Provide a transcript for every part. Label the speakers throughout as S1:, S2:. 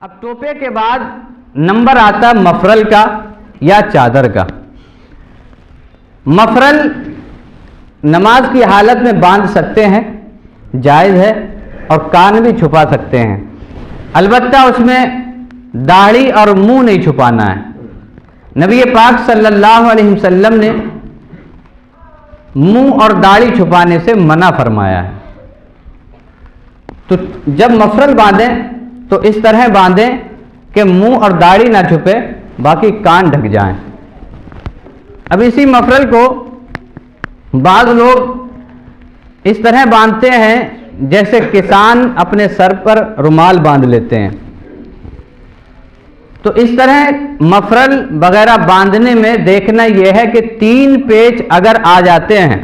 S1: اب ٹوپے کے بعد نمبر آتا مفرل کا یا چادر کا۔ مفرل نماز کی حالت میں باندھ سکتے ہیں، جائز ہے، اور کان بھی چھپا سکتے ہیں، البتہ اس میں داڑھی اور منہ نہیں چھپانا ہے۔ نبی پاک صلی اللہ علیہ وسلم نے منہ اور داڑھی چھپانے سے منع فرمایا ہے۔ تو جب مفرل باندھیں تو اس طرح باندھیں کہ منہ اور داڑھی نہ چھپے، باقی کان ڈھک جائیں۔ اب اسی مفرل کو بعض لوگ اس طرح باندھتے ہیں جیسے کسان اپنے سر پر رومال باندھ لیتے ہیں۔ تو اس طرح مفرل وغیرہ باندھنے میں دیکھنا یہ ہے کہ 3 پیچ اگر آ جاتے ہیں،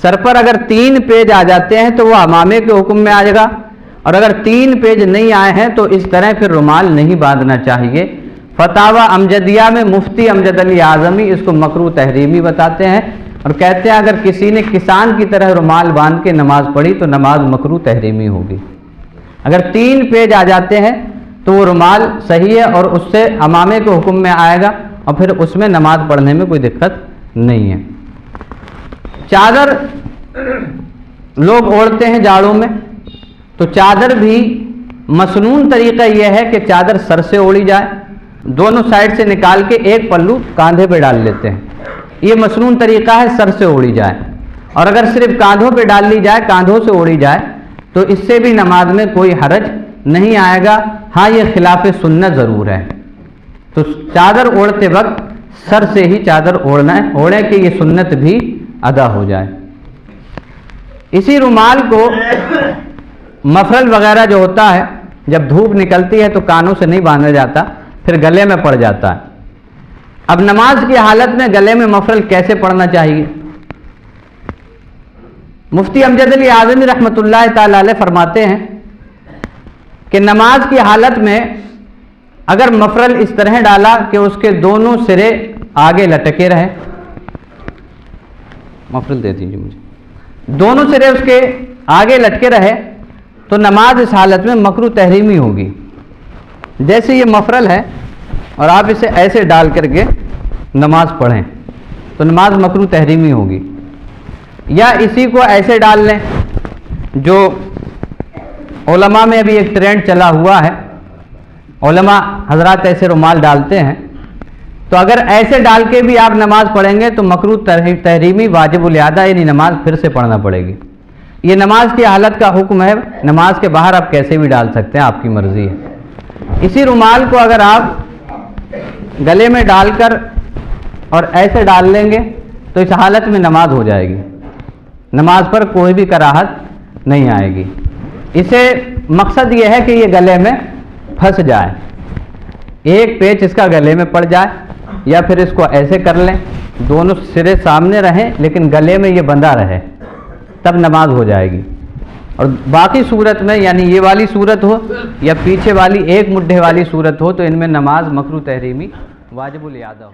S1: سر پر اگر 3 پیچ آ جاتے ہیں تو وہ امامے کے حکم میں آئے گا، اور اگر 3 پیچ نہیں آئے ہیں تو اس طرح پھر رومال نہیں باندھنا چاہیے۔ فتاوی امجدیہ میں مفتی امجد علی اعظمی اس کو مکروہ تحریمی بتاتے ہیں، اور کہتے ہیں اگر کسی نے کسان کی طرح رومال باندھ کے نماز پڑھی تو نماز مکروہ تحریمی ہوگی۔ اگر 3 پیچ آ جاتے ہیں تو وہ رومال صحیح ہے اور اس سے امامے کے حکم میں آئے گا، اور پھر اس میں نماز پڑھنے میں کوئی دقت نہیں ہے۔ چادر لوگ اوڑھتے ہیں جاڑوں میں، تو چادر بھی مسنون طریقہ یہ ہے کہ چادر سر سے اوڑھی جائے، دونوں سائڈ سے نکال کے ایک پلو کاندھے پہ ڈال لیتے ہیں، یہ مسنون طریقہ ہے، سر سے اوڑھی جائے۔ اور اگر صرف کاندھوں پہ ڈال لی جائے، کاندھوں سے اوڑھی جائے، تو اس سے بھی نماز میں کوئی حرج نہیں آئے گا۔ ہاں یہ خلاف سنت ضرور ہے، تو چادر اوڑھتے وقت سر سے ہی چادر اوڑھنا ہے، اوڑھے کہ یہ سنت بھی ادا ہو جائے۔ اسی رومال کو مفرل وغیرہ جو ہوتا ہے جب دھوپ نکلتی ہے تو کانوں سے نہیں باندھا جاتا، پھر گلے میں پڑ جاتا ہے۔ اب نماز کی حالت میں گلے میں مفرل کیسے پڑنا چاہیے؟ مفتی امجد علی اعظمی رحمۃ اللہ تعالی علیہ فرماتے ہیں کہ نماز کی حالت میں اگر مفرل اس طرح ڈالا کہ اس کے دونوں سرے آگے لٹکے رہے، مفرل دے دیجیے مجھے، دونوں سرے اس کے آگے لٹکے رہے تو نماز اس حالت میں مکروہ تحریمی ہوگی۔ جیسے یہ مفرل ہے اور آپ اسے ایسے ڈال کر کے نماز پڑھیں تو نماز مکروہ تحریمی ہوگی، یا اسی کو ایسے ڈال لیں، جو علماء میں ابھی ایک ٹرینڈ چلا ہوا ہے، علماء حضرات ایسے رومال ڈالتے ہیں، تو اگر ایسے ڈال کے بھی آپ نماز پڑھیں گے تو مکروہ تحریمی واجب الاعادہ، یعنی نماز پھر سے پڑھنا پڑے گی۔ یہ نماز کی حالت کا حکم ہے، نماز کے باہر آپ کیسے بھی ڈال سکتے ہیں، آپ کی مرضی ہے۔ اسی رومال کو اگر آپ گلے میں ڈال کر اور ایسے ڈال لیں گے تو اس حالت میں نماز ہو جائے گی، نماز پر کوئی بھی کراہت نہیں آئے گی۔ اسے مقصد یہ ہے کہ یہ گلے میں پھنس جائے، ایک پیچ اس کا گلے میں پڑ جائے، یا پھر اس کو ایسے کر لیں، دونوں سرے سامنے رہیں لیکن گلے میں یہ بندھا رہے، تب نماز ہو جائے گی۔ اور باقی صورت میں، یعنی یہ والی صورت ہو یا پیچھے والی ایک مڈھے والی صورت ہو، تو ان میں نماز مکروہ تحریمی واجب الاعادہ ہو۔